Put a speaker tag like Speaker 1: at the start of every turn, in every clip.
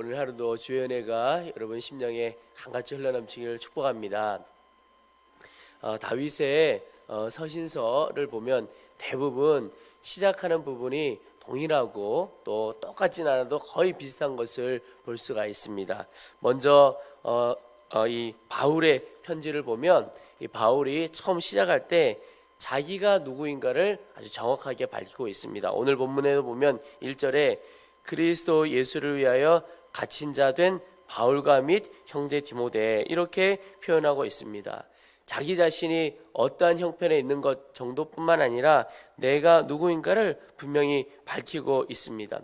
Speaker 1: 오늘 하루도 주의 은혜가 여러분 심령에 한같이 흘러넘치기를 축복합니다. 다윗의 서신서를 보면 대부분 시작하는 부분이 동일하고 또 똑같진 않아도 거의 비슷한 것을 볼 수가 있습니다. 먼저 이 바울의 편지를 보면 이 바울이 처음 시작할 때 자기가 누구인가를 아주 정확하게 밝히고 있습니다. 오늘 본문에도 보면 1절에 그리스도 예수를 위하여 갇힌 자 된 바울과 및 형제 디모데 이렇게 표현하고 있습니다. 자기 자신이 어떠한 형편에 있는 것 정도뿐만 아니라 내가 누구인가를 분명히 밝히고 있습니다.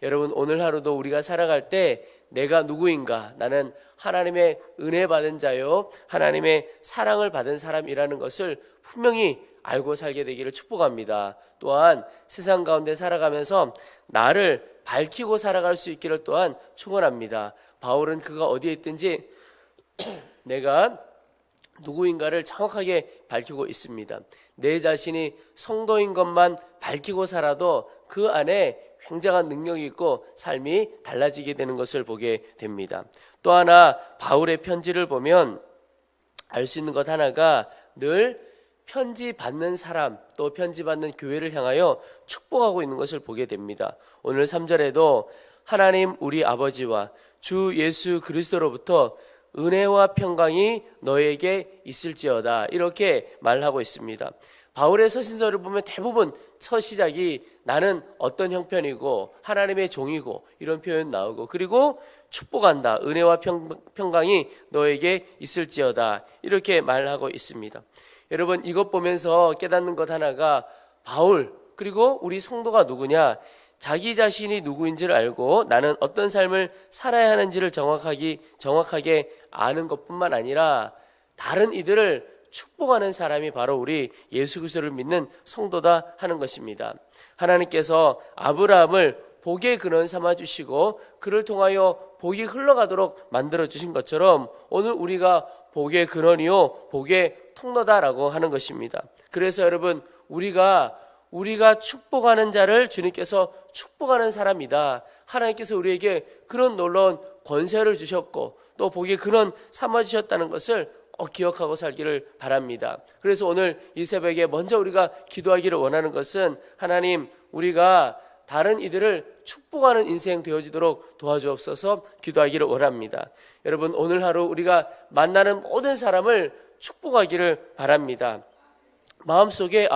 Speaker 1: 여러분, 오늘 하루도 우리가 살아갈 때 내가 누구인가, 나는 하나님의 은혜 받은 자요 하나님의 사랑을 받은 사람이라는 것을 분명히 알고 살게 되기를 축복합니다. 또한 세상 가운데 살아가면서 나를 밝히고 살아갈 수 있기를 또한 축원합니다. 바울은 그가 어디에 있든지 내가 누구인가를 정확하게 밝히고 있습니다. 내 자신이 성도인 것만 밝히고 살아도 그 안에 굉장한 능력이 있고 삶이 달라지게 되는 것을 보게 됩니다. 또 하나 바울의 편지를 보면 알 수 있는 것 하나가 늘 편지 받는 사람 또 편지 받는 교회를 향하여 축복하고 있는 것을 보게 됩니다. 오늘 3절에도 하나님 우리 아버지와 주 예수 그리스도로부터 은혜와 평강이 너에게 있을지어다 이렇게 말하고 있습니다. 바울의 서신서를 보면 대부분 첫 시작이 나는 어떤 형편이고 하나님의 종이고 이런 표현 나오고 그리고 축복한다 은혜와 평강이 너에게 있을지어다 이렇게 말하고 있습니다. 여러분, 이것 보면서 깨닫는 것 하나가 바울 그리고 우리 성도가 누구냐, 자기 자신이 누구인지를 알고 나는 어떤 삶을 살아야 하는지를 정확하게 아는 것뿐만 아니라 다른 이들을 축복하는 사람이 바로 우리 예수 그리스도를 믿는 성도다 하는 것입니다. 하나님께서 아브라함을 복의 근원 삼아 주시고 그를 통하여 복이 흘러가도록 만들어 주신 것처럼 오늘 우리가 복의 근원이요 복의 통로다라고 하는 것입니다. 그래서 여러분, 우리가 축복하는 자를 주님께서 축복하는 사람이다. 하나님께서 우리에게 그런 놀라운 권세를 주셨고 또 복의 근원 삼아 주셨다는 것을 꼭 기억하고 살기를 바랍니다. 그래서 오늘 이 새벽에 먼저 우리가 기도하기를 원하는 것은 하나님, 우리가 다른 이들을 축복하는 인생 되어지도록 도와주옵소서 기도하기를 원합니다. 여러분, 오늘 하루 우리가 만나는 모든 사람을 축복하기를 바랍니다. 마음속에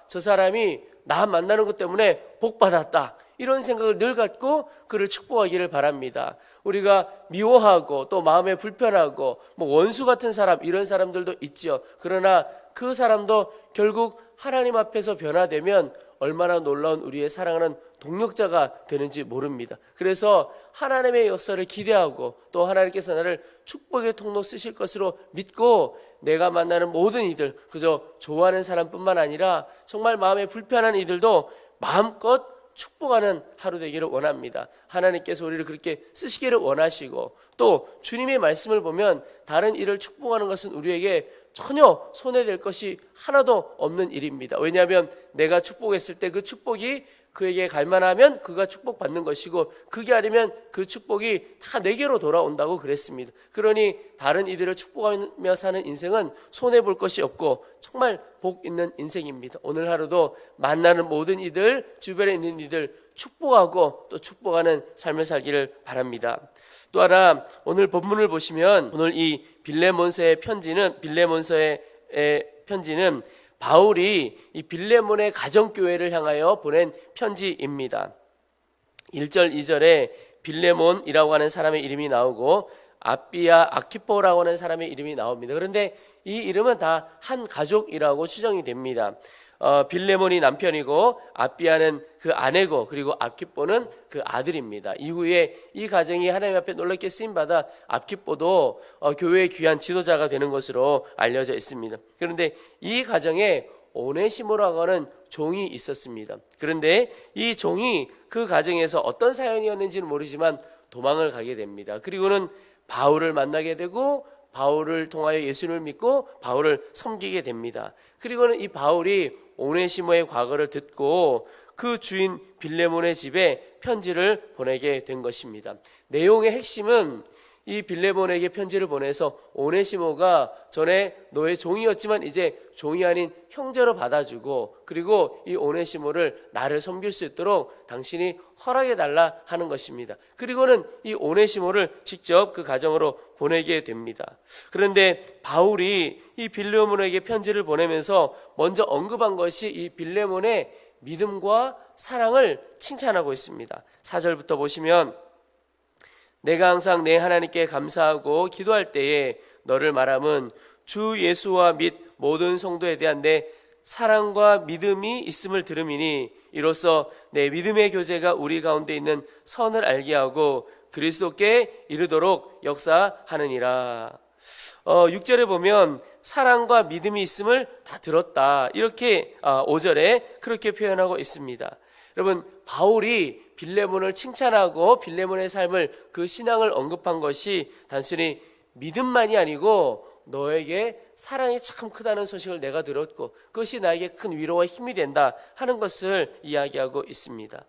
Speaker 1: 저 사람이 나 만나는 것 때문에 복 받았다 이런 생각을 늘 갖고 그를 축복하기를 바랍니다. 우리가 미워하고 또 마음에 불편하고 원수 같은 사람 이런 사람들도 있지요. 그러나 그 사람도 결국 하나님 앞에서 변화되면 얼마나 놀라운 우리의 사랑하는 동력자가 되는지 모릅니다. 그래서 하나님의 역사를 기대하고 또 하나님께서 나를 축복의 통로 쓰실 것으로 믿고 내가 만나는 모든 이들, 그저 좋아하는 사람뿐만 아니라 정말 마음에 불편한 이들도 마음껏 축복하는 하루 되기를 원합니다. 하나님께서 우리를 그렇게 쓰시기를 원하시고 또 주님의 말씀을 보면 다른 이를 축복하는 것은 우리에게 전혀 손해될 것이 하나도 없는 일입니다. 왜냐하면 내가 축복했을 때 그 축복이 그에게 갈만하면 그가 축복받는 것이고 그게 아니면 그 축복이 다 내게로 돌아온다고 그랬습니다. 그러니 다른 이들을 축복하며 사는 인생은 손해볼 것이 없고 정말 복 있는 인생입니다. 오늘 하루도 만나는 모든 이들, 주변에 있는 이들 축복하고 또 축복하는 삶을 살기를 바랍니다. 또 하나 오늘 본문을 보시면 오늘 이 빌레몬서의 편지는 바울이 이 빌레몬의 가정교회를 향하여 보낸 편지입니다. 1절 2절에 빌레몬이라고 하는 사람의 이름이 나오고 아비아 아키포라고 하는 사람의 이름이 나옵니다. 그런데 이 이름은 다 한 가족이라고 추정이 됩니다. 빌레몬이 남편이고 아비아는 그 아내고 그리고 아키포는 그 아들입니다. 이후에 이 가정이 하나님 앞에 놀랍게 쓰임받아 아키포도 교회의 귀한 지도자가 되는 것으로 알려져 있습니다. 그런데 이 가정에 오네시모라고 하는 종이 있었습니다. 그런데 이 종이 그 가정에서 어떤 사연이었는지는 모르지만 도망을 가게 됩니다. 그리고는 바울을 만나게 되고 바울을 통하여 예수님을 믿고 바울을 섬기게 됩니다. 그리고는 이 바울이 오네시모의 과거를 듣고 그 주인 빌레몬의 집에 편지를 보내게 된 것입니다. 내용의 핵심은 이 빌레몬에게 편지를 보내서 오네시모가 전에 너의 종이었지만 이제 종이 아닌 형제로 받아주고, 그리고 이 오네시모를 나를 섬길 수 있도록 당신이 허락해달라 하는 것입니다. 그리고는 이 오네시모를 직접 그 가정으로 보내게 됩니다. 그런데 바울이 이 빌레몬에게 편지를 보내면서 먼저 언급한 것이 이 빌레몬의 믿음과 사랑을 칭찬하고 있습니다. 4절부터 보시면, 내가 항상 내 하나님께 감사하고 기도할 때에 너를 말함은 주 예수와 및 모든 성도에 대한 내 사랑과 믿음이 있음을 들음이니, 이로써 내 믿음의 교제가 우리 가운데 있는 선을 알게 하고 그리스도께 이르도록 역사하느니라. 6절에 보면 사랑과 믿음이 있음을 다 들었다, 이렇게 5절에 그렇게 표현하고 있습니다. 여러분, 바울이 빌레몬을 칭찬하고 빌레몬의 삶을, 그 신앙을 언급한 것이 단순히 믿음만이 아니고 너에게 사랑이 참 크다는 소식을 내가 들었고 그것이 나에게 큰 위로와 힘이 된다 하는 것을 이야기하고 있습니다.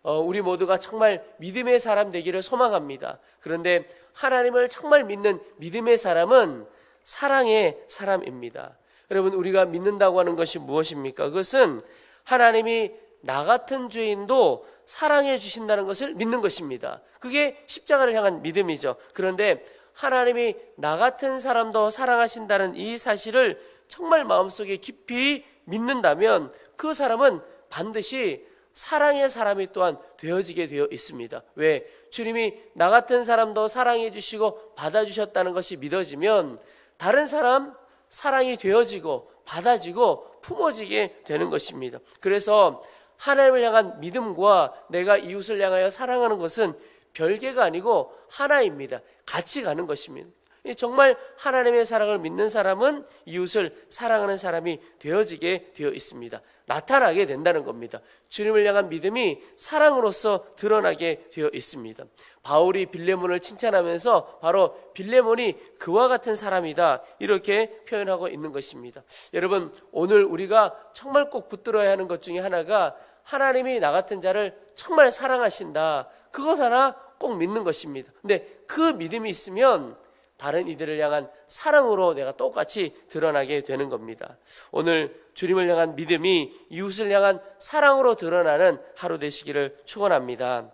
Speaker 1: 우리 모두가 정말 믿음의 사람 되기를 소망합니다. 그런데 하나님을 정말 믿는 믿음의 사람은 사랑의 사람입니다. 여러분, 우리가 믿는다고 하는 것이 무엇입니까? 그것은 하나님이 나 같은 죄인도 사랑해 주신다는 것을 믿는 것입니다. 그게 십자가를 향한 믿음이죠. 그런데 하나님이 나 같은 사람도 사랑하신다는 이 사실을 정말 마음속에 깊이 믿는다면 그 사람은 반드시 사랑의 사람이 또한 되어지게 되어 있습니다. 왜? 주님이 나 같은 사람도 사랑해 주시고 받아주셨다는 것이 믿어지면 다른 사람 사랑이 되어지고 받아지고 품어지게 되는 것입니다. 그래서 하나님을 향한 믿음과 내가 이웃을 향하여 사랑하는 것은 별개가 아니고 하나입니다. 같이 가는 것입니다. 정말 하나님의 사랑을 믿는 사람은 이웃을 사랑하는 사람이 되어지게 되어 있습니다. 나타나게 된다는 겁니다. 주님을 향한 믿음이 사랑으로서 드러나게 되어 있습니다. 바울이 빌레몬을 칭찬하면서 바로 빌레몬이 그와 같은 사람이다, 이렇게 표현하고 있는 것입니다. 여러분, 오늘 우리가 정말 꼭 붙들어야 하는 것 중에 하나가 하나님이 나 같은 자를 정말 사랑하신다, 그것 하나 꼭 믿는 것입니다. 근데 그 믿음이 있으면 다른 이들을 향한 사랑으로 내가 똑같이 드러나게 되는 겁니다. 오늘 주님을 향한 믿음이 이웃을 향한 사랑으로 드러나는 하루 되시기를 축원합니다.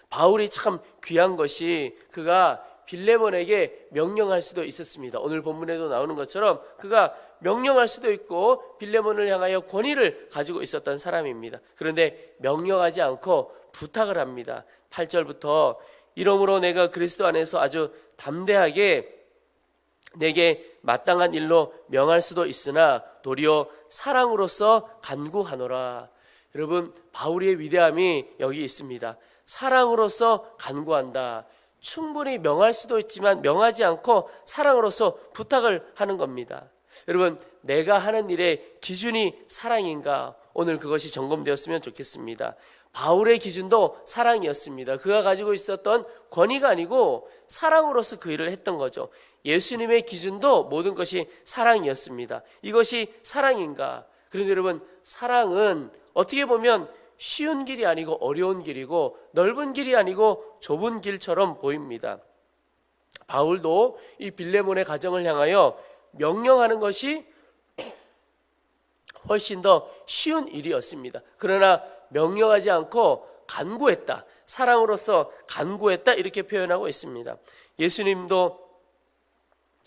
Speaker 1: 바울이 참 귀한 것이 그가 빌레몬에게 명령할 수도 있었습니다. 오늘 본문에도 나오는 것처럼 그가 명령할 수도 있고 빌레몬을 향하여 권위를 가지고 있었던 사람입니다. 그런데 명령하지 않고 부탁을 합니다. 8절부터 이러므로 내가 그리스도 안에서 아주 담대하게 내게 마땅한 일로 명할 수도 있으나 도리어 사랑으로서 간구하노라. 여러분, 바울의 위대함이 여기 있습니다. 사랑으로서 간구한다. 충분히 명할 수도 있지만 명하지 않고 사랑으로서 부탁을 하는 겁니다. 여러분, 내가 하는 일의 기준이 사랑인가? 오늘 그것이 점검되었으면 좋겠습니다. 바울의 기준도 사랑이었습니다. 그가 가지고 있었던 권위가 아니고 사랑으로서 그 일을 했던 거죠. 예수님의 기준도 모든 것이 사랑이었습니다. 이것이 사랑인가? 그런데 여러분, 사랑은 어떻게 보면 쉬운 길이 아니고 어려운 길이고 넓은 길이 아니고 좁은 길처럼 보입니다. 바울도 이 빌레몬의 가정을 향하여 명령하는 것이 훨씬 더 쉬운 일이었습니다. 그러나 명령하지 않고 간구했다, 사랑으로서 간구했다, 이렇게 표현하고 있습니다. 예수님도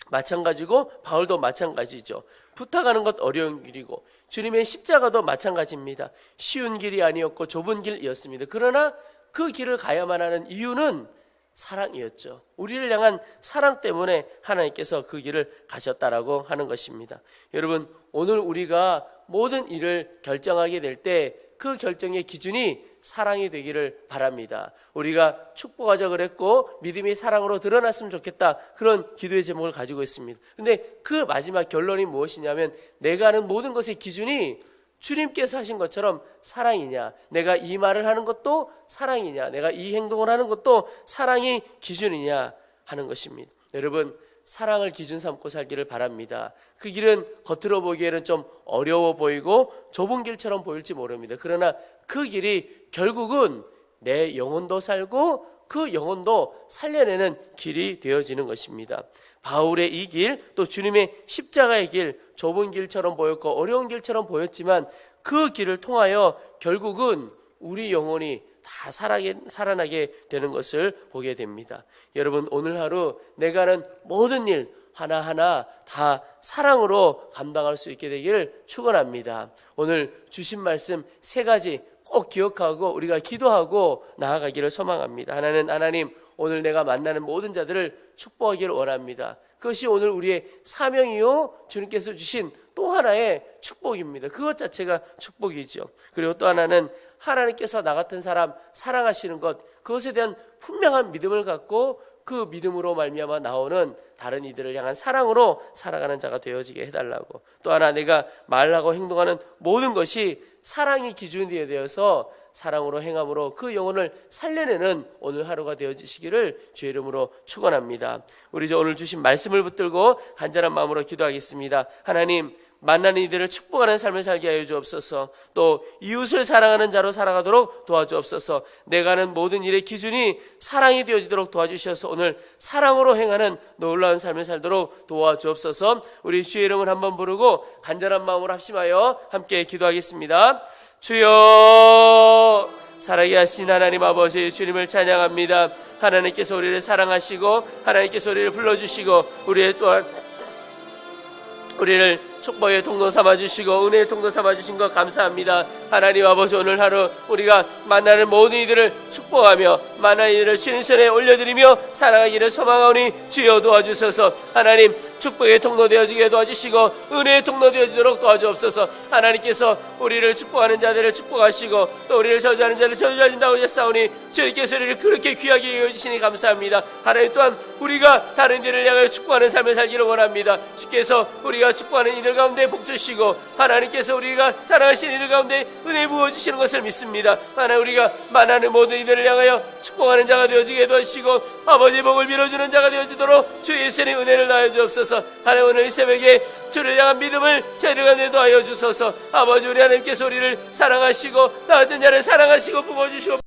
Speaker 1: 마찬가지고 바울도 마찬가지죠. 부탁하는 것 어려운 길이고 주님의 십자가도 마찬가지입니다. 쉬운 길이 아니었고 좁은 길이었습니다. 그러나 그 길을 가야만 하는 이유는 사랑이었죠. 우리를 향한 사랑 때문에 하나님께서 그 길을 가셨다라고 하는 것입니다. 여러분, 오늘 우리가 모든 일을 결정하게 될 때 그 결정의 기준이 사랑이 되기를 바랍니다. 우리가 축복하자 그랬고 믿음이 사랑으로 드러났으면 좋겠다, 그런 기도의 제목을 가지고 있습니다. 그런데 그 마지막 결론이 무엇이냐면 내가 하는 모든 것의 기준이 주님께서 하신 것처럼 사랑이냐, 내가 이 말을 하는 것도 사랑이냐, 내가 이 행동을 하는 것도 사랑이 기준이냐 하는 것입니다. 여러분, 사랑을 기준 삼고 살기를 바랍니다. 그 길은 겉으로 보기에는 좀 어려워 보이고 좁은 길처럼 보일지 모릅니다. 그러나 그 길이 결국은 내 영혼도 살고 그 영혼도 살려내는 길이 되어지는 것입니다. 바울의 이 길, 또 주님의 십자가의 길, 좁은 길처럼 보였고 어려운 길처럼 보였지만 그 길을 통하여 결국은 우리 영혼이 다 살아나게 되는 것을 보게 됩니다. 여러분, 오늘 하루 내가 하는 모든 일 하나하나 다 사랑으로 감당할 수 있게 되기를 축원합니다. 오늘 주신 말씀 3가지 꼭 기억하고 우리가 기도하고 나아가기를 소망합니다. 하나는 하나님, 오늘 내가 만나는 모든 자들을 축복하기를 원합니다. 그것이 오늘 우리의 사명이요 주님께서 주신 또 하나의 축복입니다. 그것 자체가 축복이죠. 그리고 또 하나는 하나님께서 나 같은 사람 사랑하시는 것, 그것에 대한 분명한 믿음을 갖고 그 믿음으로 말미암아 나오는 다른 이들을 향한 사랑으로 살아가는 자가 되어지게 해달라고. 또 하나, 내가 말하고 행동하는 모든 것이 사랑이 기준이 되어서 사랑으로 행함으로 그 영혼을 살려내는 오늘 하루가 되어지시기를 주의 이름으로 축원합니다. 우리 오늘 주신 말씀을 붙들고 간절한 마음으로 기도하겠습니다. 하나님, 만나는 이들을 축복하는 삶을 살게 하여 주옵소서. 또 이웃을 사랑하는 자로 살아가도록 도와주옵소서. 내가 하는 모든 일의 기준이 사랑이 되어지도록 도와주셔서 오늘 사랑으로 행하는 놀라운 삶을 살도록 도와주옵소서. 우리 주의 이름을 한번 부르고 간절한 마음으로 합심하여 함께 기도하겠습니다. 주여, 살아계 하신 하나님 아버지, 주님을 찬양합니다. 하나님께서 우리를 사랑하시고 하나님께서 우리를 불러주시고 우리를 축복의 통로 삼아주시고 은혜의 통로 삼아주신 것 감사합니다. 하나님 아버지, 오늘 하루 우리가 만나는 모든 이들을 축복하며 만나는 이들을 주님 손에 올려드리며 사랑하기를 소망하오니 주여 도와주셔서 하나님 축복의 통로 되어지게 도와주시고 은혜의 통로 되어지도록 도와주옵소서. 하나님께서 우리를 축복하는 자들을 축복하시고 또 우리를 저주하는 자를 저주하신다고 하셨사오니 주님께서 우리를 그렇게 귀하게 여기시니 감사합니다. 하나님 또한 우리가 다른 이들을 향하여 축복하는 삶을 살기를 원합니다. 주께서 우리가 축복하는 이들 가운데 복 주시고 하나님께서 우리가 사랑하시는 이들 가운데 은혜 부어주시는 것을 믿습니다. 하나님, 우리가 만나는 모든 이들을 향하여 축복하는 자가 되어지게 도와주시고 아버지의 복을 빌어주는 자가 되어지도록 주 예수님의 은혜를 다하여 주옵소서. 하나님, 오늘 이 새벽에 주를 향한 믿음을 저희들 가운데 도하여 주소서. 아버지, 우리 하나님께서 우리를 사랑하시고 나 같은 자를 사랑하시고 품어주시고